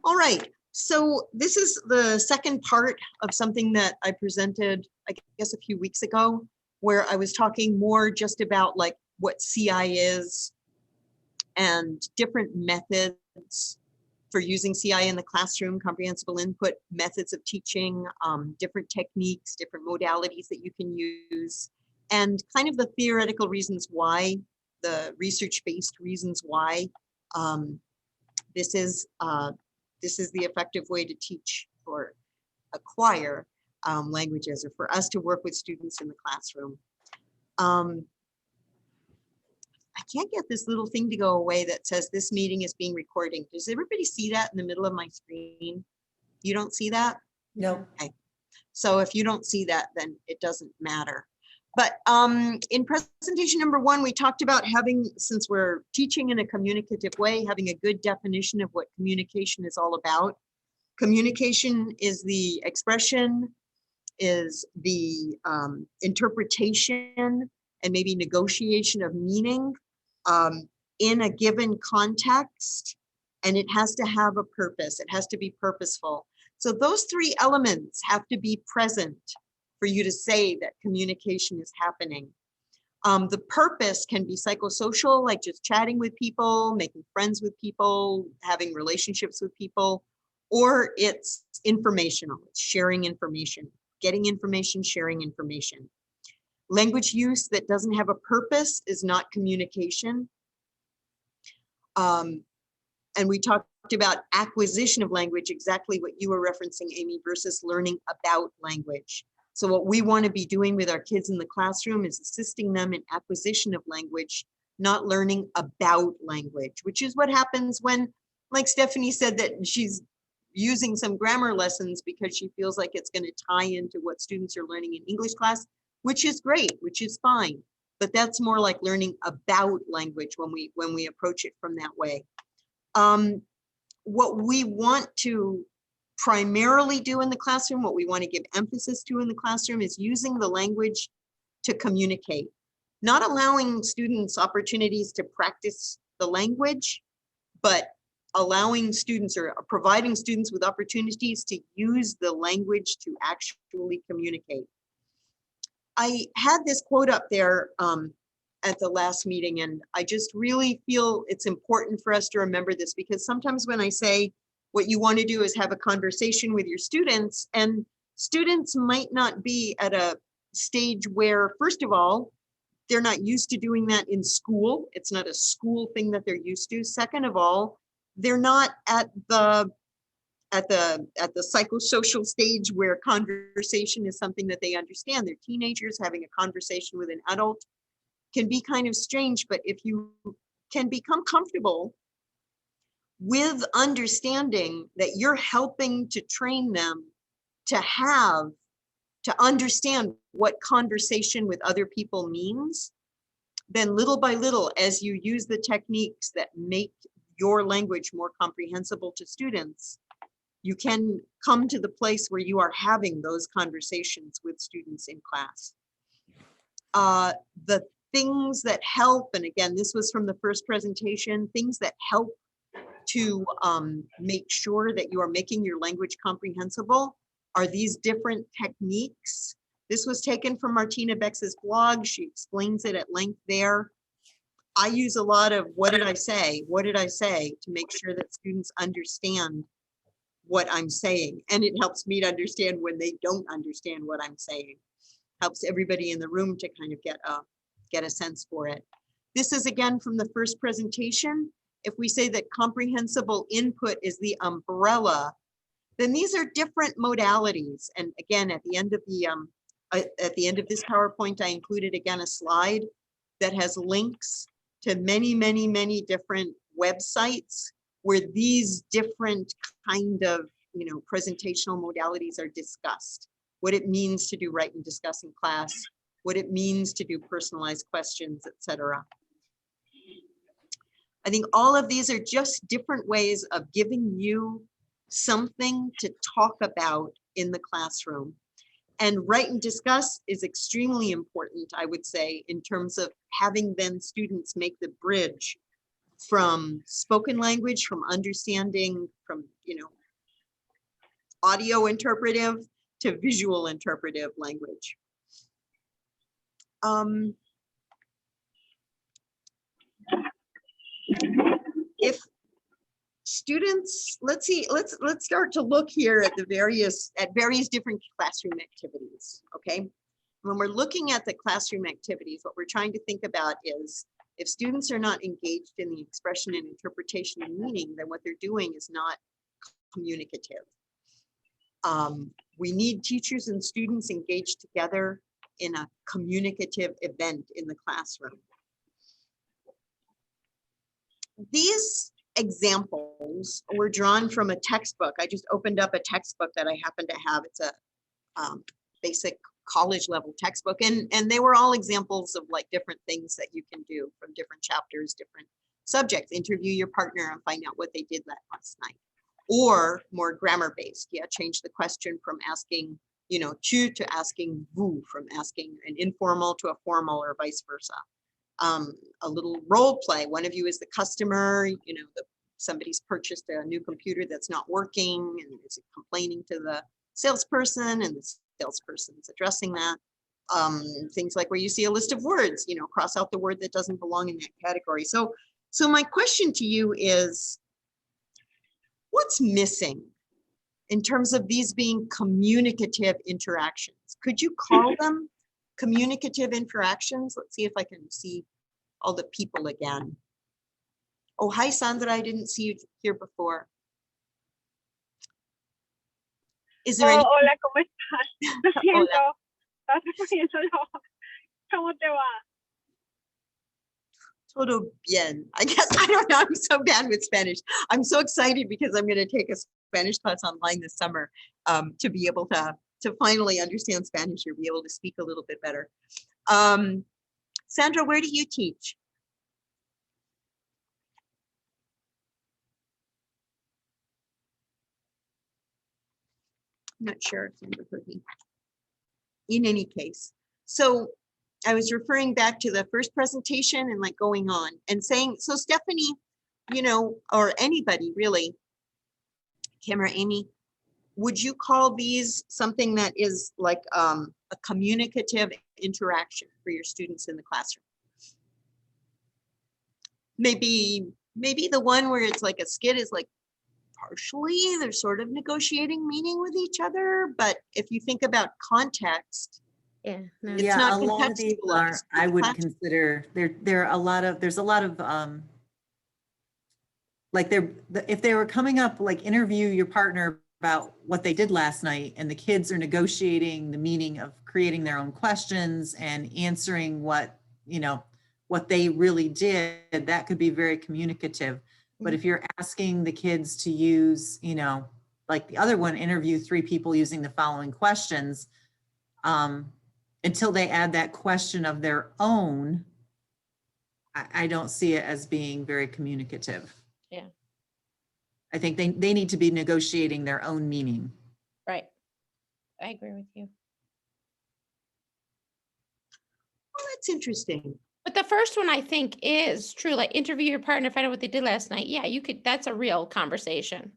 All right, so this is the second part of something that I presented, I guess, a few weeks ago, where I was talking more just about like what CI is and different methods for using CI in the classroom, comprehensible input, methods of teaching, different techniques, different modalities that you can use, and kind of the theoretical reasons why, the research-based reasons why um, this is the effective way to teach or acquire languages, or for us to work with students in the classroom. I can't get this little thing to go away that says this meeting is being recorded. Does everybody see that in the middle of my screen? You don't see that? No. Okay. So if you don't see that, then it doesn't matter. But in presentation number 1, we talked about having, since we're teaching in a communicative way, having a good definition of what communication is all about. Communication is the expression, is the interpretation, and maybe negotiation of meaning in a given context, and it has to have a purpose. It has to be purposeful. So those 3 elements have to be present for you to say that communication is happening. The purpose can be psychosocial, like just chatting with people, making friends with people, having relationships with people, or it's informational, it's sharing information, getting information, sharing information. Language use that doesn't have a purpose is not communication. And we talked about acquisition of language, exactly what you were referencing, Amy, versus learning about language. So what we want to be doing with our kids in the classroom is assisting them in acquisition of language, not learning about language, which is what happens when, like Stephanie said, that she's using some grammar lessons because she feels like it's going to tie into what students are learning in English class, which is great, which is fine. But that's more like learning about language when we approach it from that way. What we want to primarily do in the classroom, what we want to give emphasis to in the classroom, is using the language to communicate, not allowing students opportunities to practice the language, but allowing students or providing students with opportunities to use the language to actually communicate. I had this quote up there at the last meeting, and I just really feel it's important for us to remember this, because sometimes when I say what you want to do is have a conversation with your students, and students might not be at a stage where, first of all, they're not used to doing that in school. It's not a school thing that they're used to. Second of all, they're not at the psychosocial stage where conversation is something that they understand. They're teenagers. Having a conversation with an adult can be kind of strange, but if you can become comfortable with understanding that you're helping to train them to understand what conversation with other people means, then little by little, as you use the techniques that make your language more comprehensible to students, you can come to the place where you are having those conversations with students in class. The things that help, and again, this was from the first presentation, things that help to make sure that you are making your language comprehensible are these different techniques. This was taken from Martina Bex's blog. She explains it at length there. I use a lot of what did I say? What did I say? To make sure that students understand what I'm saying. And it helps me to understand when they don't understand what I'm saying. Helps everybody in the room to kind of get a sense for it. This is again from the first presentation. If we say that comprehensible input is the umbrella, then these are different modalities. And again, at the end of this PowerPoint, I included again a slide that has links to many, many, many different websites where these different kind of, presentational modalities are discussed. What it means to do write and discuss in class, what it means to do personalized questions, etc. I think all of these are just different ways of giving you something to talk about in the classroom. And write and discuss is extremely important, I would say, in terms of having then students make the bridge from spoken language, from understanding, from, audio interpretive to visual interpretive language. If students, let's start to look here at various different classroom activities, okay? When we're looking at the classroom activities, what we're trying to think about is, if students are not engaged in the expression and interpretation of meaning, then what they're doing is not communicative. We need teachers and students engaged together in a communicative event in the classroom. These examples were drawn from a textbook. I just opened up a textbook that I happen to have. It's a basic college level textbook, and they were all examples of like different things that you can do from different chapters, different subjects. Interview your partner and find out what they did last night. Or more grammar based, change the question from asking, tu to asking vous, from asking an informal to a formal, or vice versa. A little role play. One of you is the customer, somebody's purchased a new computer that's not working and is complaining to the salesperson, and the salesperson's addressing that. Things like where you see a list of words, cross out the word that doesn't belong in that category. So my question to you is, what's missing in terms of these being communicative interactions? Could you call them communicative interactions? Let's see if I can see all the people again. Oh, hi, Sandra. I didn't see you here before. Is there any? Hola, ¿cómo estás? Lo siento. Estás reponiéndolo. ¿Cómo te va? Todo bien. I guess, I don't know. I'm so bad with Spanish. I'm so excited because I'm going to take a Spanish class online this summer to be able to finally understand Spanish or be able to speak a little bit better. Sandra, where do you teach? I'm not sure if Sandra heard me. In any case, so I was referring back to the first presentation and like going on and saying, so Stephanie, or anybody really, Kim or Amy, would you call these something that is like a communicative interaction for your students in the classroom? Maybe the one where it's like a skit is like partially they're sort of negotiating meaning with each other, but if you think about context, yeah, no. it's not a lot of these are, contextualized. I would consider there's a lot of like if they were coming up, like interview your partner about what they did last night, and the kids are negotiating the meaning of creating their own questions and answering what they really did, that could be very communicative. But if you're asking the kids to use, like the other one, interview 3 people using the following questions, until they add that question of their own, I don't see it as being very communicative. Yeah. I think they need to be negotiating their own meaning. Right. I agree with you. Well, that's interesting. But the first one I think is true, like interview your partner, find out what they did last night. Yeah, you could, that's a real conversation.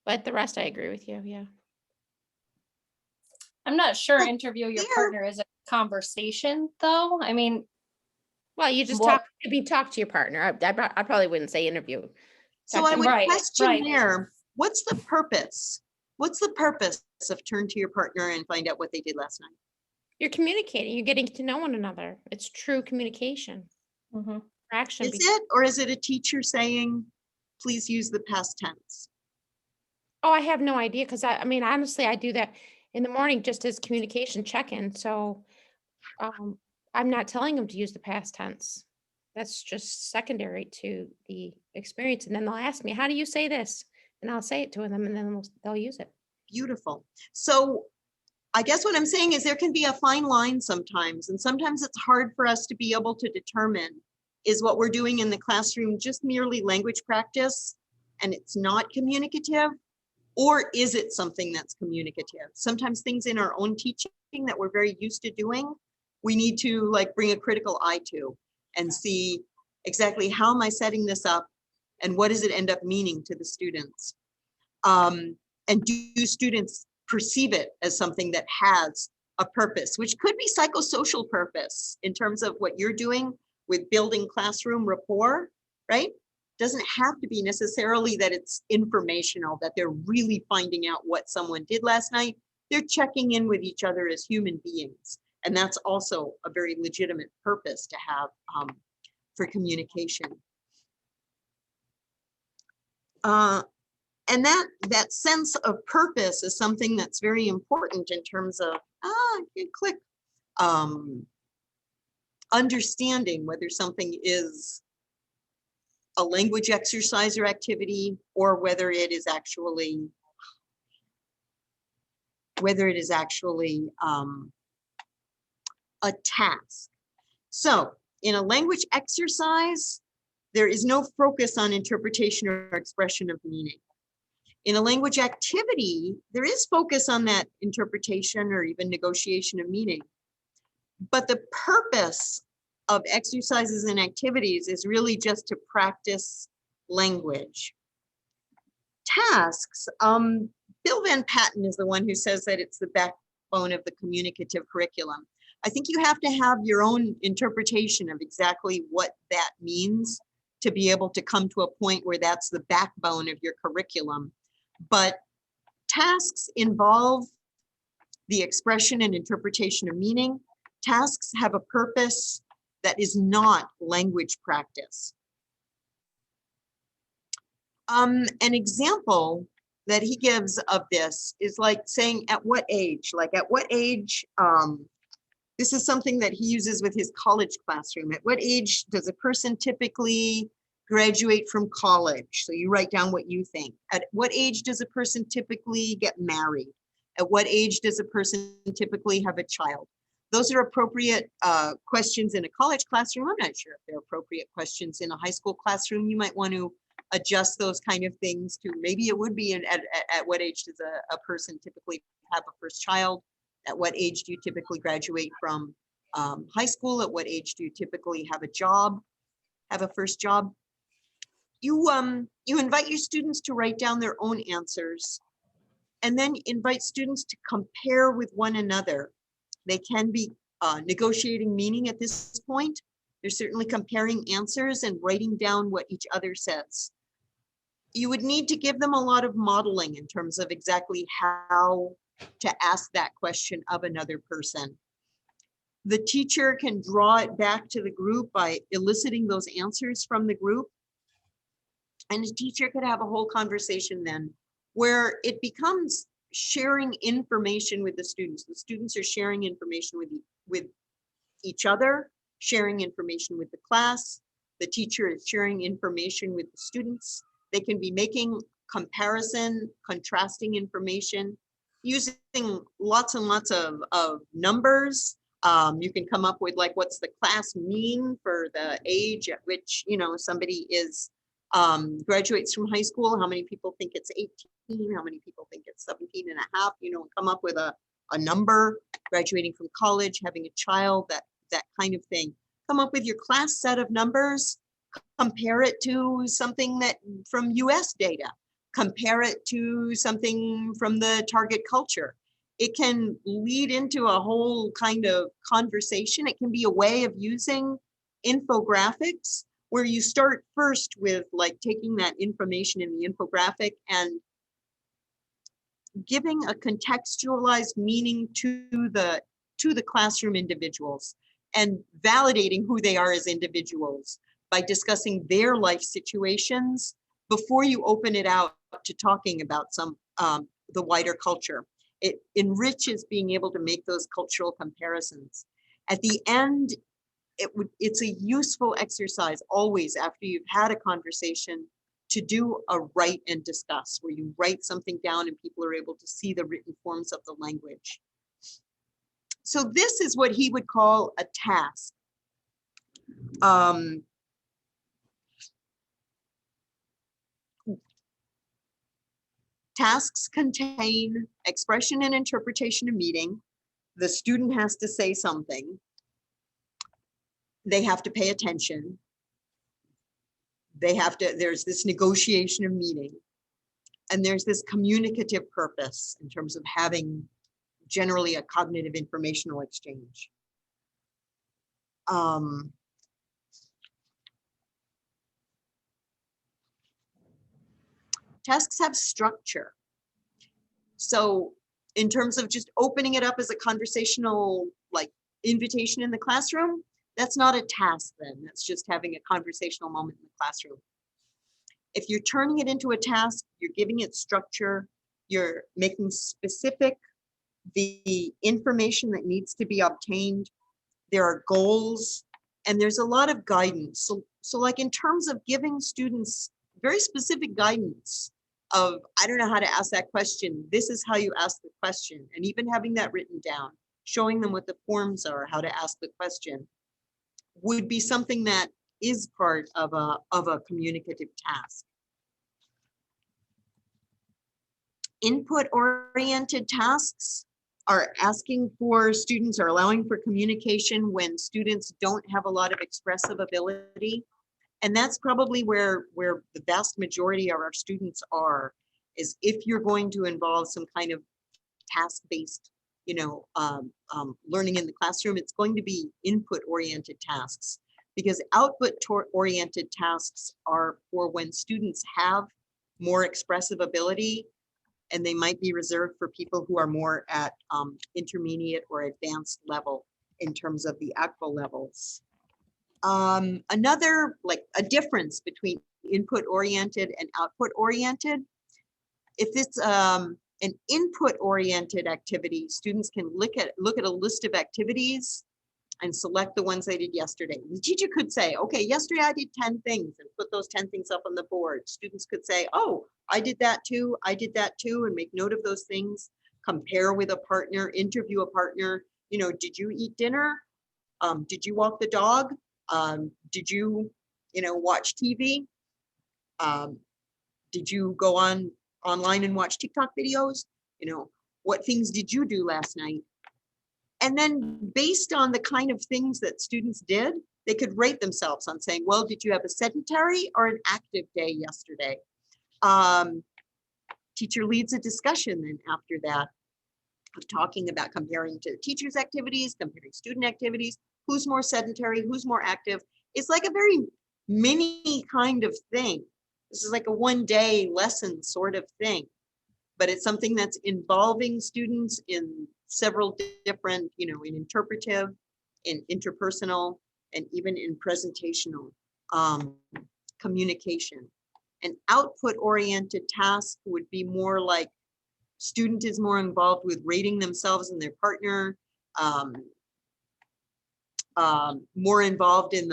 But the rest I agree with you, yeah. I'm not sure Well, interview your yeah. partner is a conversation though. I mean, Well, you just Well- talk to your partner. I probably wouldn't say interview. So I would Right, question right. there, what's the purpose? What's the purpose of turn to your partner and find out what they did last night? You're communicating, you're getting to know one another. It's true communication. mhm. Action. Is it, or is it a teacher saying, please use the past tense? Oh, I have no idea, because I mean, honestly, I do that in the morning just as communication check-in. So I'm not telling them to use the past tense. That's just secondary to the experience. And then they'll ask me, how do you say this? And I'll say it to them, and then they'll use it. Beautiful. So I guess what I'm saying is there can be a fine line sometimes, and sometimes it's hard for us to be able to determine, is what we're doing in the classroom just merely language practice and it's not communicative, or is it something that's communicative? Sometimes things in our own teaching that we're very used to doing, we need to like bring a critical eye to and see, Exactly how am I setting this up and what does it end up meaning to the students? And do students perceive it as something that has a purpose, which could be psychosocial purpose in terms of what you're doing with building classroom rapport, right? Doesn't have to be necessarily that it's informational, that they're really finding out what someone did last night. They're checking in with each other as human beings. And that's also a very legitimate purpose to have for communication. And that sense of purpose is something that's very important in terms of, click, understanding whether something is a language exercise or activity, or whether it is actually a task. So in a language exercise, there is no focus on interpretation or expression of meaning. In a language activity, there is focus on that interpretation or even negotiation of meaning. But the purpose of exercises and activities is really just to practice language. Tasks, Bill Van Patten is the one who says that it's the backbone of the communicative curriculum. I think you have to have your own interpretation of exactly what that means to be able to come to a point where that's the backbone of your curriculum. But tasks involve the expression and interpretation of meaning. Tasks have a purpose that is not language practice. An example that he gives of this is like saying at what age, this is something that he uses with his college classroom. At what age does a person typically graduate from college? So you write down what you think. At what age does a person typically get married? At what age does a person typically have a child? Those are appropriate questions in a college classroom. I'm not sure if they're appropriate questions in a high school classroom. You might want to adjust those kind of things to, maybe it would be at what age does a person typically have a first child? At what age do you typically graduate from high school? At what age do you typically have a job, have a first job? You invite your students to write down their own answers and then invite students to compare with one another. They can be negotiating meaning at this point. They're certainly comparing answers and writing down what each other says. You would need to give them a lot of modeling in terms of exactly how to ask that question of another person. The teacher can draw it back to the group by eliciting those answers from the group. And the teacher could have a whole conversation then where it becomes sharing information with the students. The students are sharing information with each other, sharing information with the class. The teacher is sharing information with the students. They can be making comparison, contrasting information, using lots and lots of numbers. You can come up with like, what's the class mean for the age at which, somebody is graduates from high school? How many people think it's 18? How many people think it's 17 and a half? Come up with a number. Graduating from college, having a child, that kind of thing. Come up with your class set of numbers, compare it to something that from US data, compare it to something from the target culture. It can lead into a whole kind of conversation. It can be a way of using infographics where you start first with like taking that information in the infographic and giving a contextualized meaning to the classroom individuals and validating who they are as individuals by discussing their life situations before you open it out to talking about some the wider culture. It enriches being able to make those cultural comparisons. At the end, it's a useful exercise always after you've had a conversation to do a write and discuss, where you write something down and people are able to see the written forms of the language. So this is what he would call a task. Tasks contain expression and interpretation of meaning. The student has to say something. They have to pay attention. there's this negotiation of meaning, and there's this communicative purpose in terms of having generally a cognitive informational exchange. Tasks have structure. So in terms of just opening it up as a conversational like invitation in the classroom, that's not a task then. That's just having a conversational moment in the classroom. If you're turning it into a task, you're giving it structure, you're making specific the information that needs to be obtained. There are goals, and there's a lot of guidance. So like in terms of giving students very specific guidance of, I don't know how to ask that question. This is how you ask the question. And even having that written down, showing them what the forms are, how to ask the question, would be something that is part of a communicative task. Input-oriented tasks are asking for students or allowing for communication when students don't have a lot of expressive ability. And that's probably where the vast majority of our students are, is if you're going to involve some kind of task-based, learning in the classroom, it's going to be input-oriented tasks, because output-oriented tasks are for when students have more expressive ability, and they might be reserved for people who are more at intermediate or advanced level in terms of the ACVA levels. Another, like a difference between input-oriented and output-oriented, if it's an input-oriented activity, students can look at a list of activities and select the ones they did yesterday. The teacher could say, okay, yesterday I did 10 things, and put those 10 things up on the board. Students could say, oh, I did that too, and make note of those things, compare with a partner, interview a partner. Did you eat dinner? Did you walk the dog? Did you, watch TV? Did you go online and watch TikTok videos? What things did you do last night? And then based on the kind of things that students did, they could rate themselves on saying, well, did you have a sedentary or an active day yesterday? Teacher leads a discussion then after that of talking about comparing to teachers' activities, comparing student activities, who's more sedentary, who's more active. It's like a very mini kind of thing. This is like a one-day lesson sort of thing, but it's something that's involving students in several different, in interpretive, in interpersonal, and even in presentational communication. An output-oriented task would be more like student is more involved with rating themselves and their partner, more involved in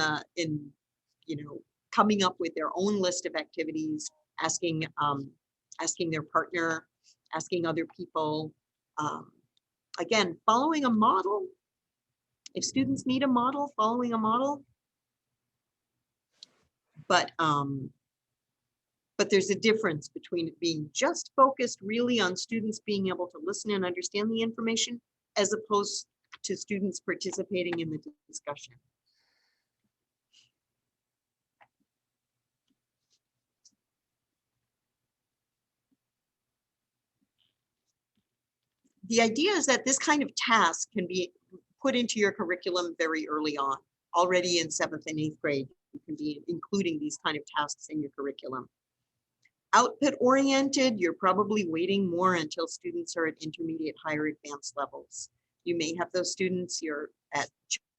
coming up with their own list of activities, asking their partner, asking other people. Again, following a model. If students need a model, following a model. But there's a difference between it being just focused really on students being able to listen and understand the information, as opposed to students participating in the discussion. The idea is that this kind of task can be put into your curriculum very early on. Already in 7th and 8th grade, you can be including these kind of tasks in your curriculum. Output oriented, you're probably waiting more until students are at intermediate, higher advanced levels. You may have those students you're at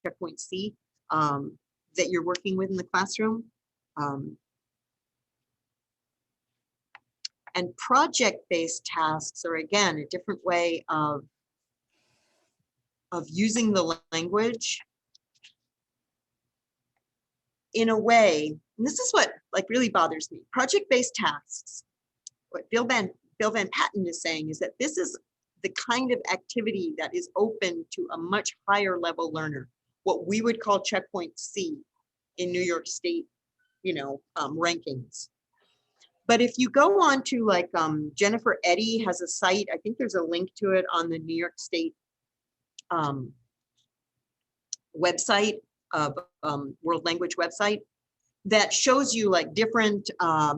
checkpoint C that you're working with in the classroom. And project-based tasks are, again, a different way of using the language in a way, and this is what really bothers me. Project-based tasks, what Bill Van Patten is saying is that this is the kind of activity that is open to a much higher level learner, what we would call checkpoint C in New York State, rankings. But if you go on to Jennifer Eddy has a site, I think there's a link to it on the New York State website, World Language website. that shows you like different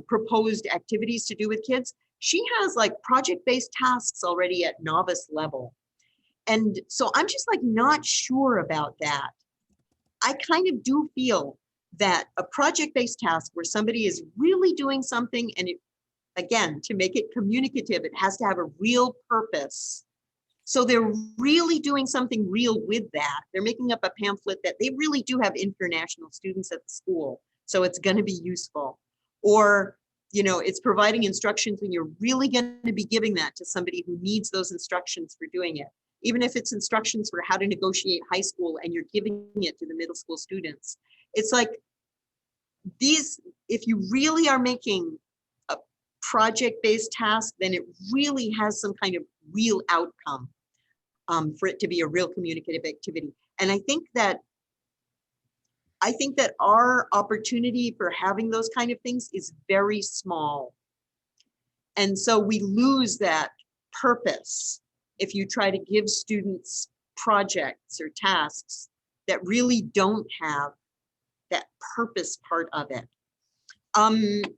proposed activities to do with kids. She has like project-based tasks already at novice level. And so I'm just like not sure about that. I kind of do feel that a project-based task where somebody is really doing something, and it, again, to make it communicative, it has to have a real purpose. So they're really doing something real with that. They're making up a pamphlet that they really do have international students at the school, so it's going to be useful. Or, you know, it's providing instructions and you're really going to be giving that to somebody who needs those instructions for doing it. Even if it's instructions for how to negotiate high school and you're giving it to the middle school students. It's like these, if you really are making a project-based task, then it really has some kind of real outcome for it to be a real communicative activity. And I think that our opportunity for having those kind of things is very small. And so we lose that purpose if you try to give students projects or tasks that really don't have that purpose part of it.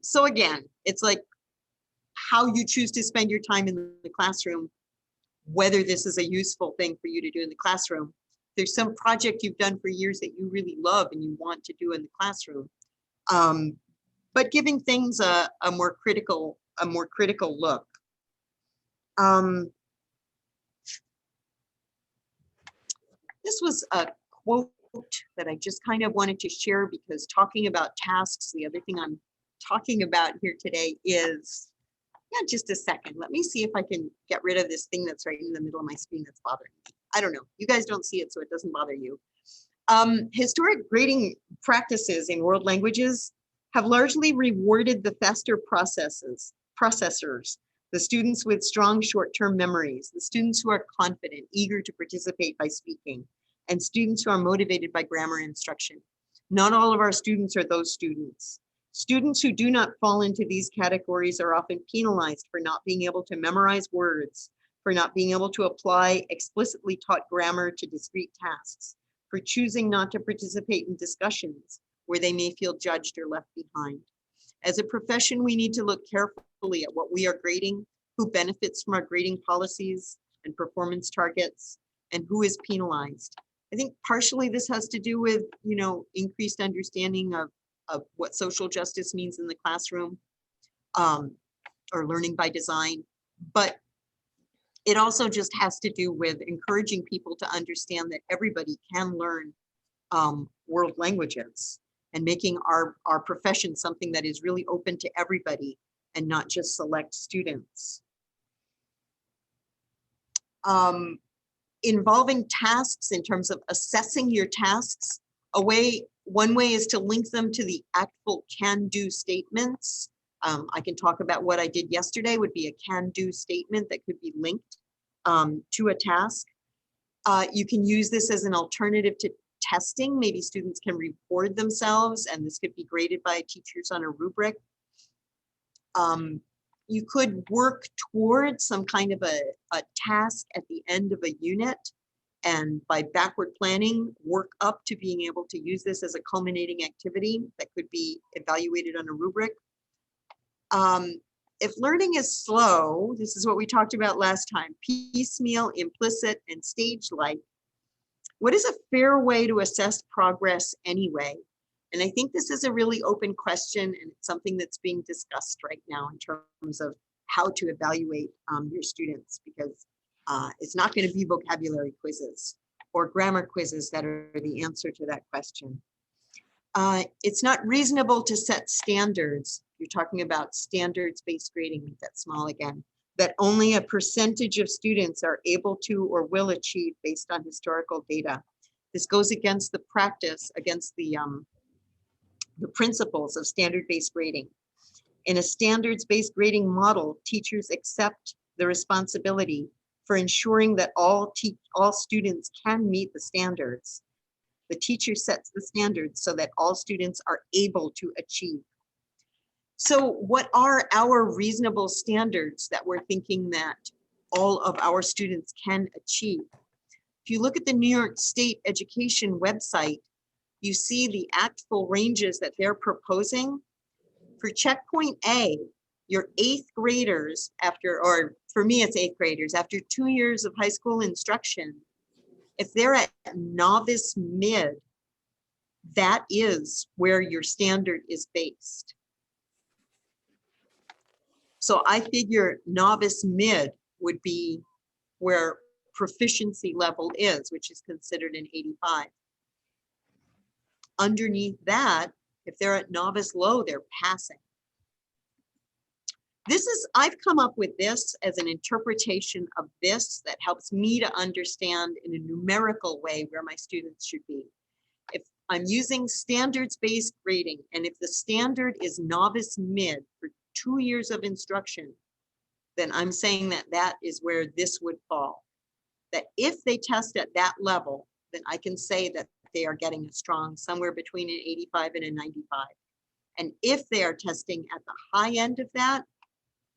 So again, it's like how you choose to spend your time in the classroom, whether this is a useful thing for you to do in the classroom. There's some project you've done for years that you really love and you want to do in the classroom. But giving things a more critical look. This was a quote that I just kind of wanted to share, because talking about tasks, the other thing I'm talking about here today is, yeah, just a second. Let me see if I can get rid of this thing that's right in the middle of my screen that's bothering me. I don't know. You guys don't see it, so it doesn't bother you. Historic grading practices in world languages have largely rewarded the faster processors, the students with strong short-term memories, the students who are confident, eager to participate by speaking, and students who are motivated by grammar instruction. Not all of our students are those students. Students who do not fall into these categories are often penalized for not being able to memorize words, for not being able to apply explicitly taught grammar to discrete tasks, for choosing not to participate in discussions where they may feel judged or left behind. As a profession, we need to look carefully at what we are grading, who benefits from our grading policies and performance targets, and who is penalized. I think partially this has to do with, you know, increased understanding of what social justice means in the classroom, or learning by design. But it also just has to do with encouraging people to understand that everybody can learn world languages, and making our profession something that is really open to everybody and not just select students. Involving tasks in terms of assessing your tasks, one way is to link them to the actual can-do statements. I can talk about what I did yesterday would be a can-do statement that could be linked to a task. You can use this as an alternative to testing. Maybe students can record themselves, and this could be graded by teachers on a rubric. You could work towards some kind of a task at the end of a unit, and by backward planning, work up to being able to use this as a culminating activity that could be evaluated on a rubric. If learning is slow, this is what we talked about last time, piecemeal, implicit, and stage-like, what is a fair way to assess progress anyway? And I think this is a really open question, and it's something that's being discussed right now in terms of how to evaluate your students, because it's not going to be vocabulary quizzes or grammar quizzes that are the answer to that question. It's not reasonable to set standards. You're talking about standards-based grading, make that small again, that only a percentage of students are able to or will achieve based on historical data. This goes against the practice, against the principles of standard-based grading. In a standards-based grading model, teachers accept the responsibility for ensuring that all students can meet the standards. The teacher sets the standards so that all students are able to achieve. So what are our reasonable standards that we're thinking that all of our students can achieve? If you look at the New York State Education website, you see the actual ranges that they're proposing. For checkpoint A, your 8th graders after, or for me, it's 8th graders, after 2 years of high school instruction, if they're at novice mid, that is where your standard is based. So I figure novice mid would be where proficiency level is, which is considered an 85. Underneath that, if they're at novice low, they're passing. This is, I've come up with this as an interpretation of this that helps me to understand in a numerical way where my students should be. If I'm using standards-based grading, and if the standard is novice mid for 2 years of instruction, then I'm saying that that is where this would fall. That if they test at that level, then I can say that they are getting a strong somewhere between an 85 and a 95. And if they are testing at the high end of that,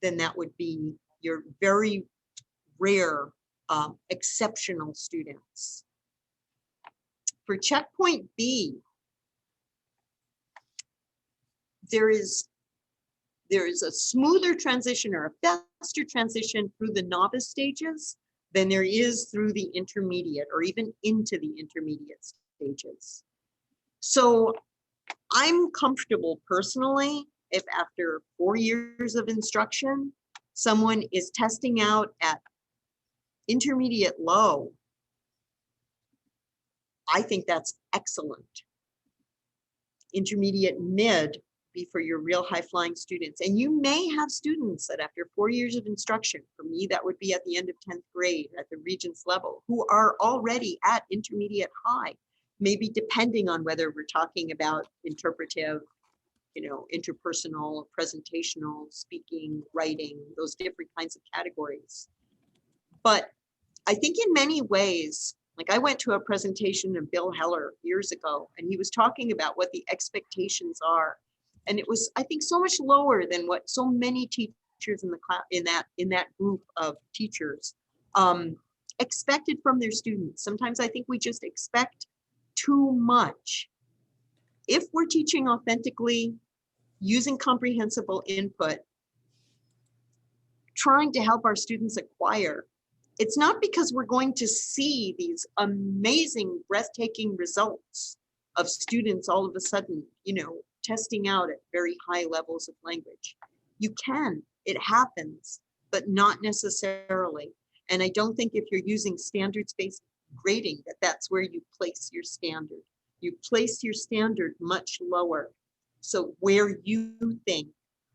then that would be your very rare exceptional students. For checkpoint B, there is a smoother transition or a faster transition through the novice stages than there is through the intermediate or even into the intermediate stages. So I'm comfortable personally if after 4 years of instruction, someone is testing out at intermediate low. I think that's excellent. Intermediate mid be for your real high flying students. And you may have students that after 4 years of instruction, for me, that would be at the end of 10th grade at the Regents level, who are already at intermediate high, maybe depending on whether we're talking about interpretive, interpersonal, presentational, speaking, writing, those different kinds of categories. But I think in many ways, like I went to a presentation of Bill Heller years ago, and he was talking about what the expectations are. And it was, I think, so much lower than what so many teachers in the class, in that group of teachers expected from their students. Sometimes I think we just expect too much. If we're teaching authentically, using comprehensible input, trying to help our students acquire, it's not because we're going to see these amazing, breathtaking results of students all of a sudden, testing out at very high levels of language. You can, it happens, but not necessarily. And I don't think if you're using standards-based grading, that's where you place your standard. You place your standard much lower. So where you think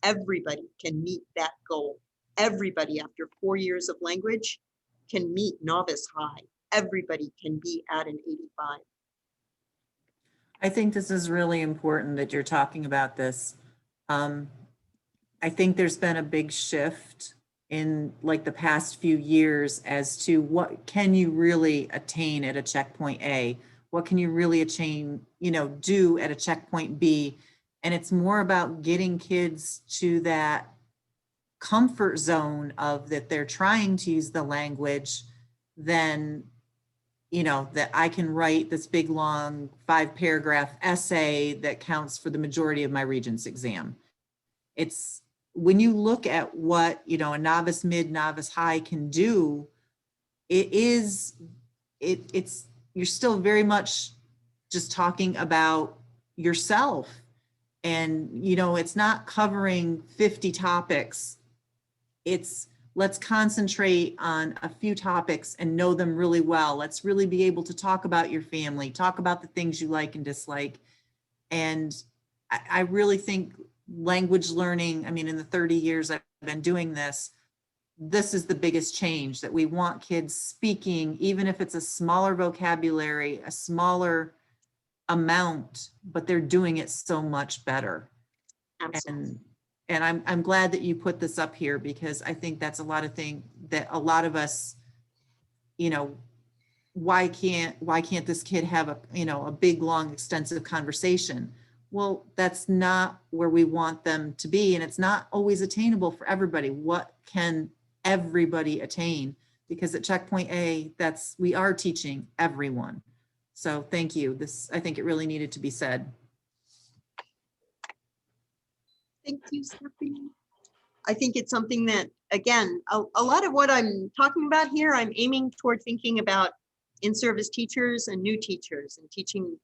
everybody can meet that goal, everybody after 4 years of language can meet novice high. Everybody can be at an 85. I think this is really important that you're talking about this. I think there's been a big shift in like the past few years as to what can you really attain at a checkpoint A? What can you really attain, do at a checkpoint B? And it's more about getting kids to that comfort zone of that they're trying to use the language than, that I can write this big, long 5-paragraph essay that counts for the majority of my Regents exam. It's when you look at what, a novice mid, novice high can do, it's you're still very much just talking about yourself. And, it's not covering 50 topics. It's let's concentrate on a few topics and know them really well. Let's really be able to talk about your family, talk about the things you like and dislike. And I really think language learning, in the 30 years I've been doing this is the biggest change, that we want kids speaking, even if it's a smaller vocabulary, a smaller amount, but they're doing it so much better. Absolutely. And I'm glad that you put this up here, because I think that's a lot of things that a lot of us, why can't this kid have a big, long, extensive conversation? Well, that's not where we want them to be. And it's not always attainable for everybody. What can everybody attain? Because at checkpoint A, we are teaching everyone. So thank you. I think it really needed to be said. Thank you, Stephanie. I think it's something that, again, a lot of what I'm talking about here, I'm aiming toward thinking about in-service teachers and new teachers and teaching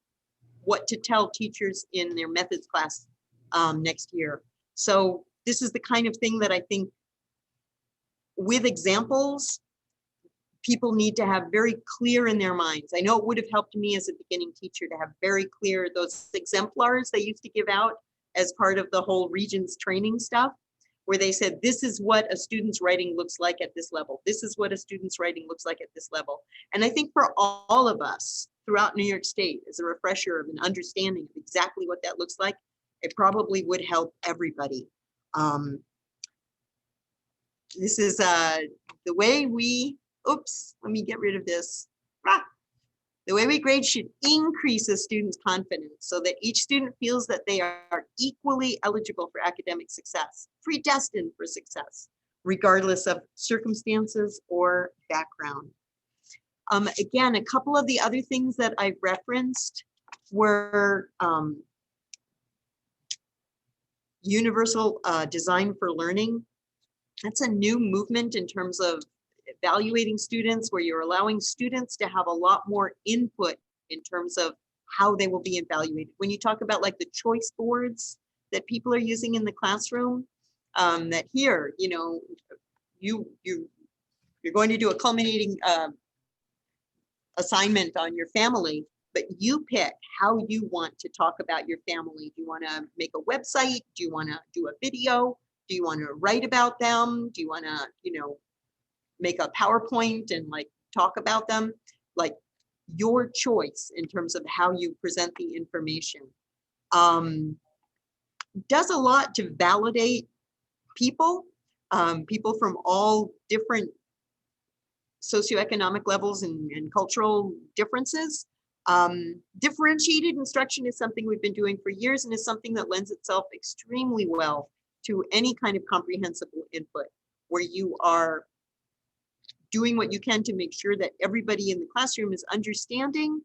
what to tell teachers in their methods class next year. So this is the kind of thing that I think with examples, people need to have very clear in their minds. I know it would have helped me as a beginning teacher to have very clear those exemplars they used to give out as part of the whole Regents training stuff, where they said, this is what a student's writing looks like at this level. This is what a student's writing looks like at this level. And I think for all of us throughout New York State, as a refresher of an understanding of exactly what that looks like, it probably would help everybody. This is the way we, oops, let me get rid of this. The way we grade should increase a student's confidence so that each student feels that they are equally eligible for academic success, predestined for success, regardless of circumstances or background. Again, a couple of the other things that I referenced were universal design for learning. That's a new movement in terms of evaluating students, where you're allowing students to have a lot more input in terms of how they will be evaluated. When you talk about like the choice boards that people are using in the classroom, that here, you know, you're going to do a culminating assignment on your family, but you pick how you want to talk about your family. Do you want to make a website? Do you want to do a video? Do you want to write about them? Do you want to, you know, make a PowerPoint and like talk about them? Like your choice in terms of how you present the information. Does a lot to validate people, people from all different socioeconomic levels and cultural differences. Differentiated instruction is something we've been doing for years and is something that lends itself extremely well to any kind of comprehensible input, where you are doing what you can to make sure that everybody in the classroom is understanding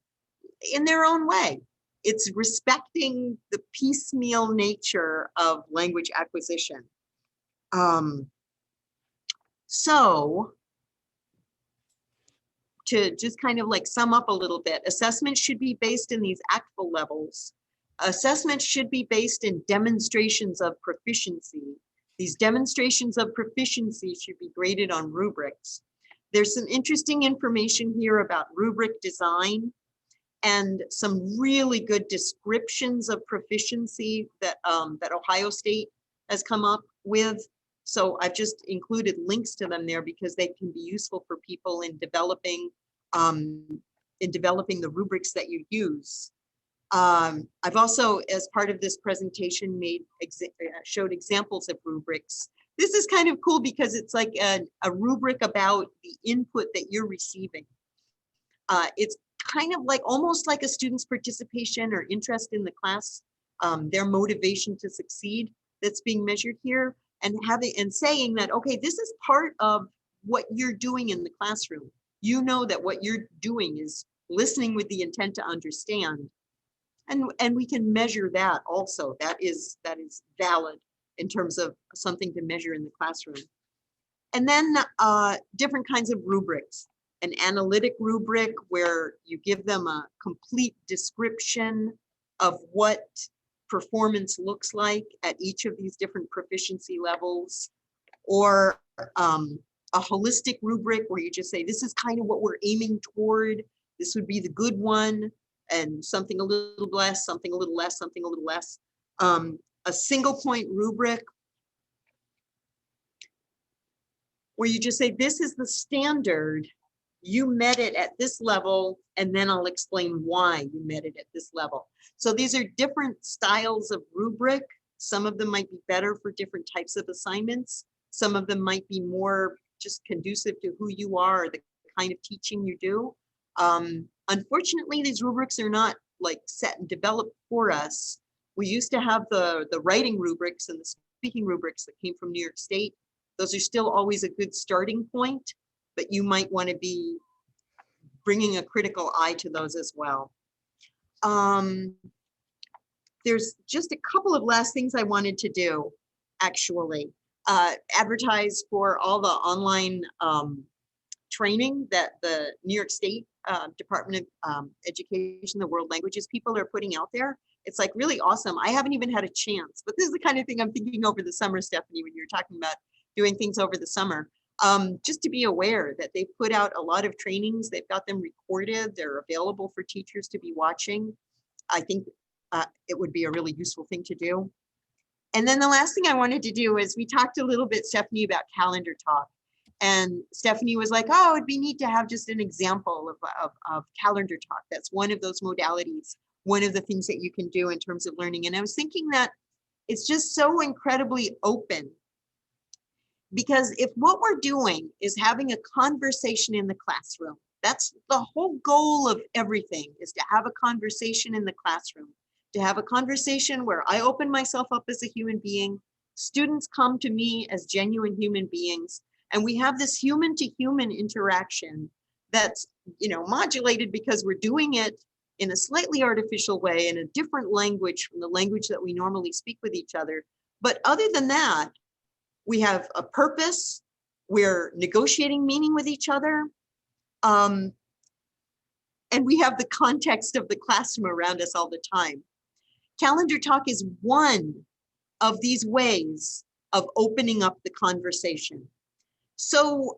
in their own way. It's respecting the piecemeal nature of language acquisition. So to just kind of like sum up a little bit, assessment should be based in these ACTFL levels. Assessment should be based in demonstrations of proficiency. These demonstrations of proficiency should be graded on rubrics. There's some interesting information here about rubric design and some really good descriptions of proficiency that, that Ohio State has come up with. So I've just included links to them there because they can be useful for people in developing the rubrics that you use. I've also, as part of this presentation, showed examples of rubrics. This is kind of cool because it's like a rubric about the input that you're receiving. It's kind of like almost like a student's participation or interest in the class, their motivation to succeed that's being measured here, and saying that, okay, this is part of what you're doing in the classroom. You know that what you're doing is listening with the intent to understand. And we can measure that also. That is valid in terms of something to measure in the classroom. And then different kinds of rubrics. An analytic rubric where you give them a complete description of what performance looks like at each of these different proficiency levels, or a holistic rubric where you just say, this is kind of what we're aiming toward. This would be the good one, and something a little less, something a little less, something a little less. A single point rubric where you just say, this is the standard. You met it at this level, and then I'll explain why you met it at this level. So these are different styles of rubric. Some of them might be better for different types of assignments. Some of them might be more just conducive to who you are, or the kind of teaching you do. Unfortunately, these rubrics are not like set and developed for us. We used to have the writing rubrics and the speaking rubrics that came from New York State. Those are still always a good starting point, but you might want to be bringing a critical eye to those as well. there's just a couple of last things I wanted to do, actually. Advertise for all the online training that the New York State Department of Education, the world languages people are putting out there. It's like really awesome. I haven't even had a chance, but this is the kind of thing I'm thinking over the summer, Stephanie, when you're talking about doing things over the summer. Just to be aware that they've put out a lot of trainings, they've got them recorded, they're available for teachers to be watching. I think it would be a really useful thing to do. And then the last thing I wanted to do is we talked a little bit, Stephanie, about calendar talk. And Stephanie was like, oh, it'd be neat to have just an example of calendar talk. That's one of those modalities, one of the things that you can do in terms of learning. And I was thinking that it's just so incredibly open. Because if what we're doing is having a conversation in the classroom, that's the whole goal of everything, is to have a conversation in the classroom, to have a conversation where I open myself up as a human being, students come to me as genuine human beings, and we have this human to human interaction that's, you know, modulated because we're doing it in a slightly artificial way, in a different language from the language that we normally speak with each other. But other than that, we have a purpose, we're negotiating meaning with each other, and we have the context of the classroom around us all the time. Calendar talk is one of these ways of opening up the conversation. So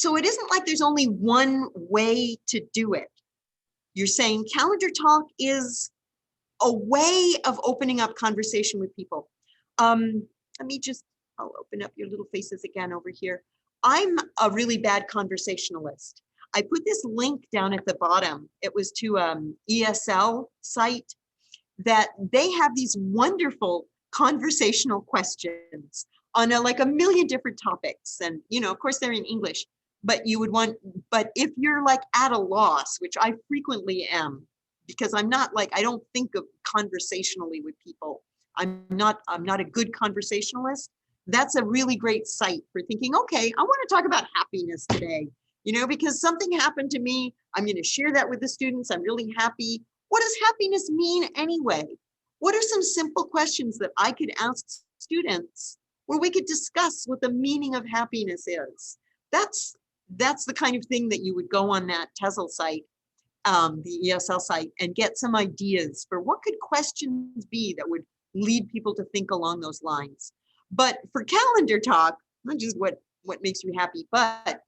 it isn't like there's only one way to do it. You're saying calendar talk is a way of opening up conversation with people. Let me just, I'll open up your little faces again over here. I'm a really bad conversationalist. I put this link down at the bottom. It was to ESL site that they have these wonderful conversational questions on like a million different topics. And, you know, of course they're in English, but if you're like at a loss, which I frequently am, because I'm not like, I don't think of conversationally with people. I'm not a good conversationalist. That's a really great site for thinking, okay, I want to talk about happiness today, you know, because something happened to me. I'm going to share that with the students. I'm really happy. What does happiness mean anyway? What are some simple questions that I could ask students where we could discuss what the meaning of happiness is? That's the kind of thing that you would go on that TESOL site, the ESL site, and get some ideas for what could questions be that would lead people to think along those lines. But for calendar talk, not just what makes you happy, but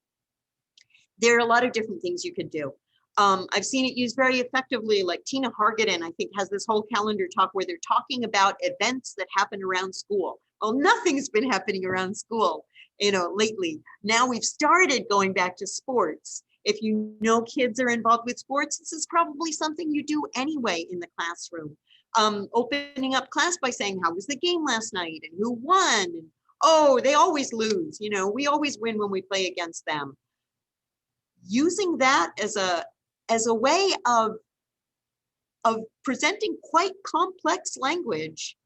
there are a lot of different things you could do. I've seen it used very effectively, like Tina Hargadon, I think, has this whole calendar talk where they're talking about events that happen around school. Well, nothing's been happening around school, you know, lately. Now we've started going back to sports. If you know kids are involved with sports, this is probably something you do anyway in the classroom. Opening up class by saying, how was the game last night and who won? And, oh, they always lose. You know, we always win when we play against them. Using that as a way of presenting quite complex language,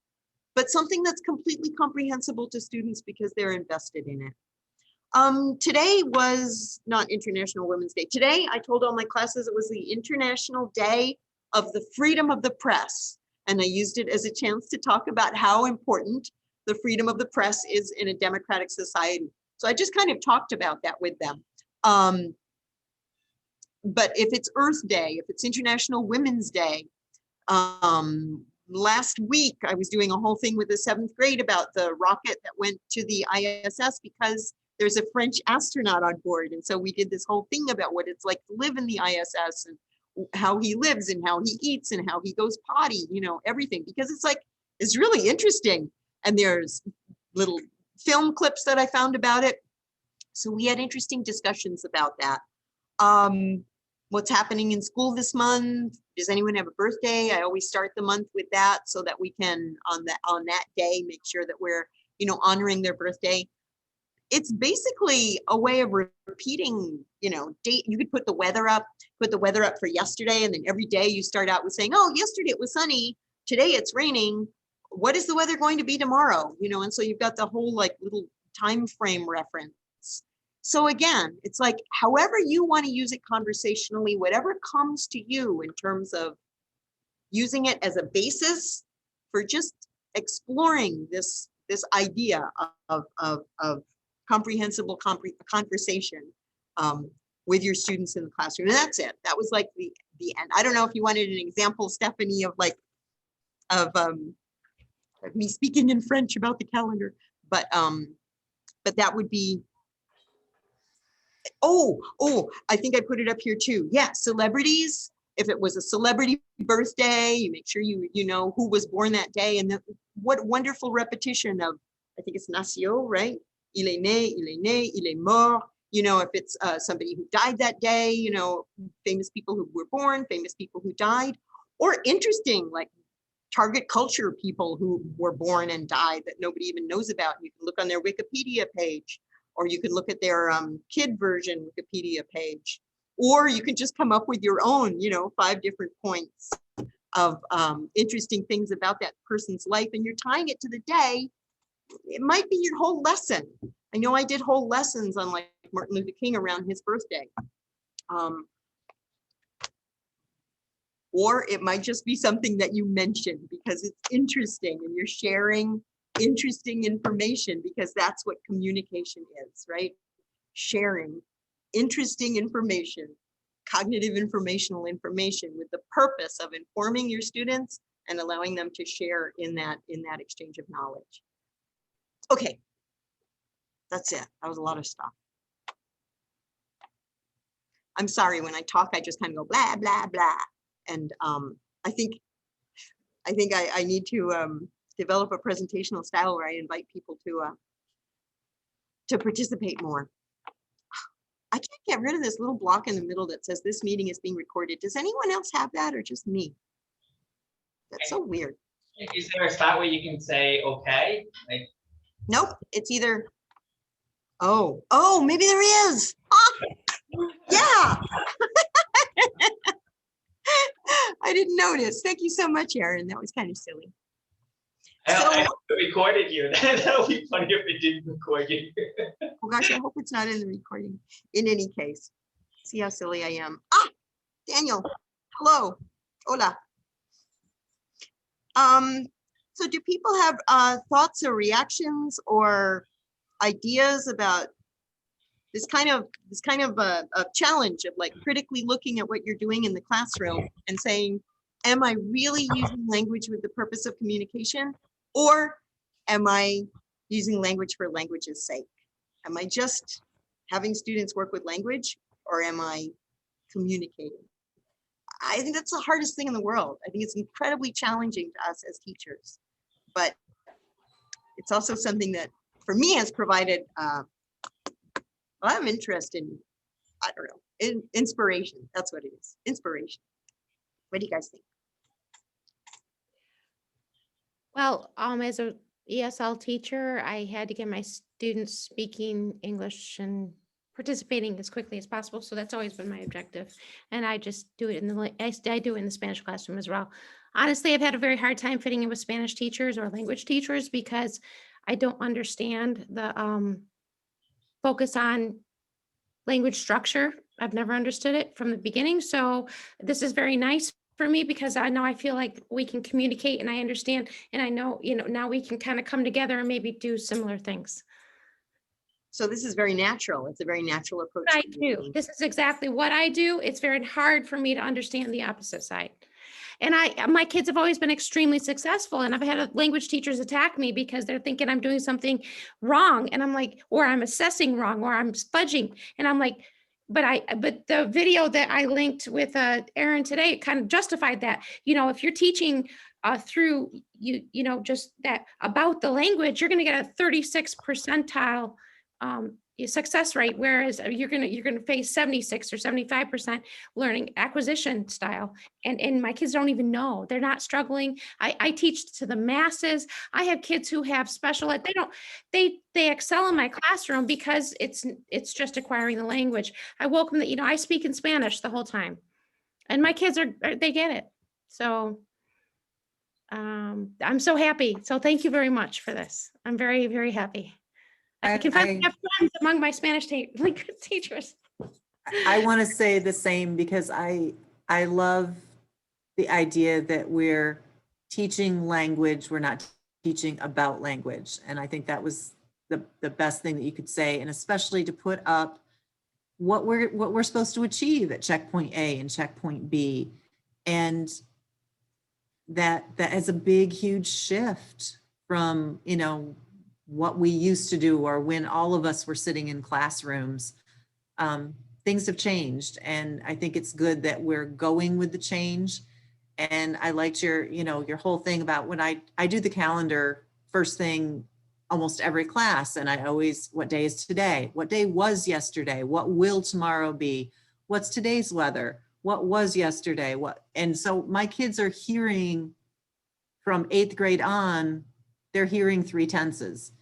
but something that's completely comprehensible to students because they're invested in it. Today was not International Women's Day. Today, I told all my classes it was the International Day of the Freedom of the Press. And I used it as a chance to talk about how important the freedom of the press is in a democratic society. So I just kind of talked about that with them. But if it's Earth Day, if it's International Women's Day, last week I was doing a whole thing with the 7th grade about the rocket that went to the ISS because there's a French astronaut on board. And so we did this whole thing about what it's like to live in the ISS and how he lives and how he eats and how he goes potty, you know, everything, because it's like, it's really interesting. And there's little film clips that I found about it. So we had interesting discussions about that. What's happening in school this month? Does anyone have a birthday? I always start the month with that so that we can on that day make sure that we're, you know, honoring their birthday. It's basically a way of repeating, you know, date. You could put the weather up for yesterday, and then every day you start out with saying, oh, yesterday it was sunny, today it's raining. What is the weather going to be tomorrow? You know, and so you've got the whole like little time frame reference. So again, it's like, however you want to use it conversationally, whatever comes to you in terms of using it as a basis for just exploring this idea of comprehensible conversation with your students in the classroom. And that's it. That was like the end. I don't know if you wanted an example, Stephanie, of like of me speaking in French about the calendar, but that would be. Oh, I think I put it up here too. Yeah, celebrities. If it was a celebrity birthday, you make sure you know who was born that day, and what wonderful repetition of, I think it's nació, right? Il est né, il est mort. You know, if it's somebody who died that day, you know, famous people who were born, famous people who died, or interesting, like target culture people who were born and died that nobody even knows about. You can look on their Wikipedia page, or you can look at their kid version Wikipedia page, or you can just come up with your own, you know, 5 different points of interesting things about that person's life, and you're tying it to the day. It might be your whole lesson. I know I did whole lessons on like Martin Luther King around his birthday. Or it might just be something that you mentioned because it's interesting and you're sharing interesting information, because that's what communication is, right? Sharing interesting information, cognitive informational information, with the purpose of informing your students and allowing them to share in that exchange of knowledge. Okay, that's it. That was a lot of stuff. I'm sorry, when I talk, I just kind of go blah, blah, blah. And I think I need to develop a presentational style where I invite people to participate more. I can't get rid of this little block in the middle that says this meeting is being recorded. Does anyone else have that, or just me? That's so weird. Is there a spot where you can say okay? Like, nope, it's either, oh, maybe there is. Yeah. I didn't notice. Thank you so much, Erin. That was kind of silly. I hope it recorded you. That would be funny if it didn't record you. Oh gosh, I hope it's not in the recording. In any case, see how silly I am. Daniel, hello, hola. So do people have thoughts or reactions or ideas about this kind of a challenge of like critically looking at what you're doing in the classroom and saying, am I really using language with the purpose of communication, or am I using language for language's sake? Am I just having students work with language, or am I communicating? I think that's the hardest thing in the world. I think it's incredibly challenging to us as teachers, but it's also something that for me has provided I'm interested in, I don't know, in inspiration. That's what it is, inspiration. What do you guys think? Well, as a ESL teacher, I had to get my students speaking English and participating as quickly as possible. So that's always been my objective. And I just do it I do it in the Spanish classroom as well. Honestly, I've had a very hard time fitting in with Spanish teachers or language teachers because I don't understand the focus on language structure. I've never understood it from the beginning. So this is very nice for me because I feel like we can communicate and I understand, and I know, now we can kind of come together and maybe do similar things. So this is very natural. It's a very natural approach. I do. This is exactly what I do. It's very hard for me to understand the opposite side. And my kids have always been extremely successful, and I've had language teachers attack me because they're thinking I'm doing something wrong. And I'm like, or I'm assessing wrong, or I'm fudging. And I'm like, but the video that I linked with Erin today kind of justified that. If you're teaching through just that about the language, you're going to get a 36 percentile success rate, whereas you're gonna face 76 or 75% learning acquisition style. And my kids don't even know. They're not struggling. I teach to the masses. I have kids who have special ed. They excel in my classroom because it's just acquiring the language. I welcome that, I speak in Spanish the whole time, and my kids they get it. So I'm so happy. So thank you very much for this. I'm very, very happy. I can finally have friends among my Spanish teachers. I want to say the same because I love the idea that we're teaching language, we're not teaching about language. And I think that was the best thing that you could say, and especially to put up what we're supposed to achieve at checkpoint A and checkpoint B. And that is a big, huge shift from, you know, what we used to do or when all of us were sitting in classrooms. Things have changed, and I think it's good that we're going with the change. And I liked your, you know, your whole thing about when I do the calendar first thing almost every class, and I always, what day is today? What day was yesterday? What will tomorrow be? What's today's weather? What was yesterday? What? And so my kids are hearing from 8th grade on, they're hearing 3 tenses.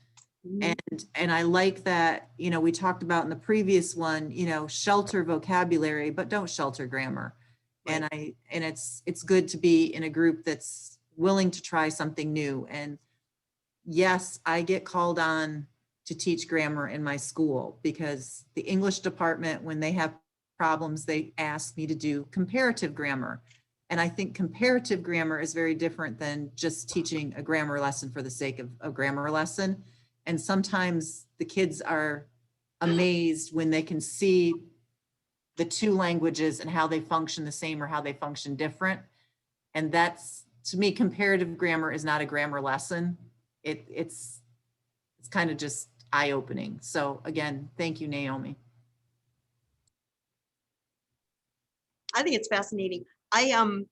And I like that, you know, we talked about in the previous one, you know, shelter vocabulary, but don't shelter grammar. Right. And it's good to be in a group that's willing to try something new. And yes, I get called on to teach grammar in my school because the English department, when they have problems, they ask me to do comparative grammar. And I think comparative grammar is very different than just teaching a grammar lesson for the sake of a grammar lesson. And sometimes the kids are amazed when they can see the 2 languages and how they function the same or how they function different. And that's, to me, comparative grammar is not a grammar lesson. It's kind of just eye-opening. So again, thank you, Naomi. I think it's fascinating. I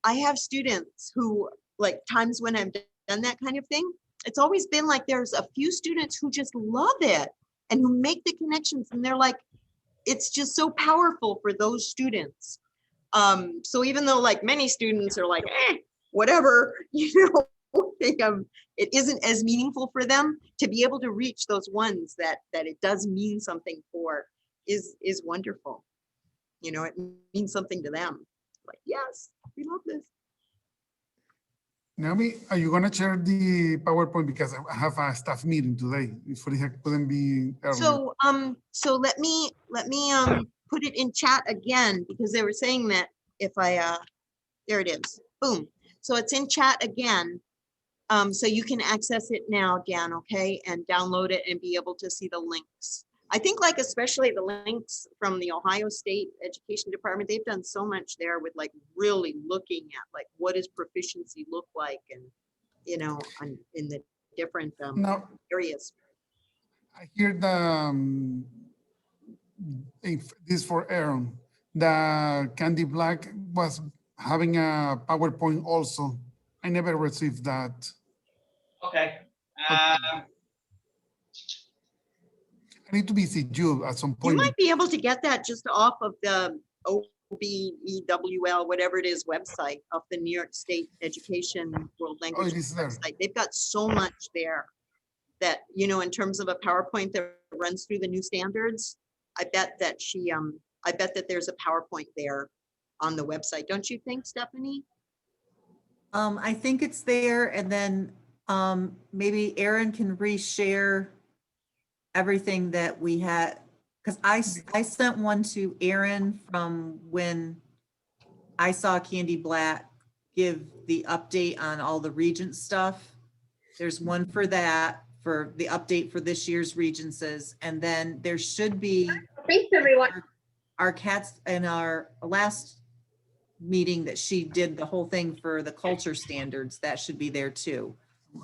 have students who, like, times when I've done that kind of thing, it's always been like there's a few students who just love it and who make the connections, and they're like, it's just so powerful for those students. So even though like many students are like, whatever, you know, it isn't as meaningful for them, to be able to reach those ones that it does mean something for is wonderful. You know, it means something to them. Like, yes, we love this. Naomi, are you gonna share the PowerPoint because I have a staff meeting today? If it couldn't be earlier. So let me put it in chat again, because they were saying that if I there it is, boom. So it's in chat again. So you can access it now, Dan, okay, and download it and be able to see the links. I think, like, especially the links from the Ohio State Education Department, they've done so much there with like really looking at like what does proficiency look like, and you know, in the different areas. I hear the if this for Aaron, the Candy Black was having a PowerPoint also. I never received that. Okay. I need to visit you at some You point. might be able to get that just off of the OBEWL, whatever it is, website of the New York State Education World Language website. They've got so much there that, you know, in terms of a PowerPoint that runs through the new standards, I bet that there's a PowerPoint there on the website. Don't you think, Stephanie? I think it's there, and then maybe Aaron can reshare everything that we had, because I sent one to Aaron from when I saw Candy Black give the update on all the Regent stuff. There's one for that, for the update for this year's Regencies, and then there should be our cats in our last meeting that she did the whole thing for the culture standards. That should be there too.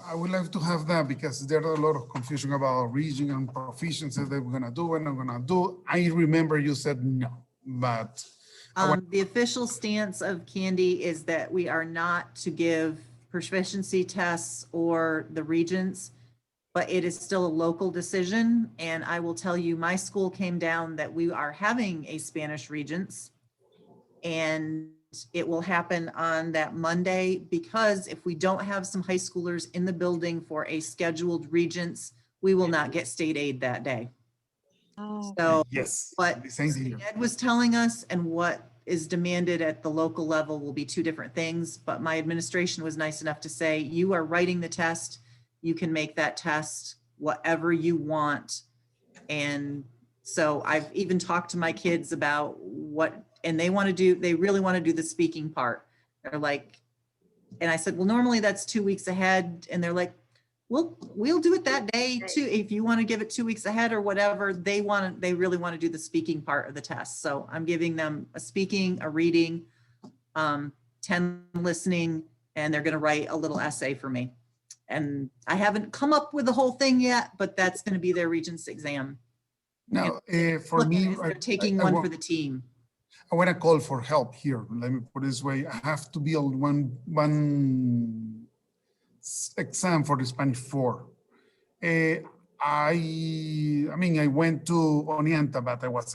I would like to have that because there are a lot of confusion about region and proficiency that we're gonna do and not gonna do. I remember you said no, but the official stance of Candy is that we are not to give proficiency tests or the Regents, but it is still a local decision. And I will tell you, my school came down that we are having a Spanish Regents, and it will happen on that Monday, because if we don't have some high schoolers in the building for a scheduled Regents, we will not get state aid that day. Oh. So, yes, but Ed was telling us, and what is demanded at the local level will be 2 different things. But my administration was nice enough to say, you are writing the test. You can make that test whatever you want. And so I've even talked to my kids about what, and they really want to do the speaking part. They're like, and I said, well, normally that's 2 weeks ahead. And they're like, we'll do it that day too. If you want to give it 2 weeks ahead or whatever, they really want to do the speaking part of the test. So I'm giving them a speaking, a reading, 10 listening, and they're going to write a little essay for me. And I haven't come up with the whole thing yet, but that's going to be their Regents exam. Now, for me, They're taking one for the team. I want to call for help here. Let me put it this way. I have to build one exam for the Spanish 4. I mean, I went to Oneanta, but I was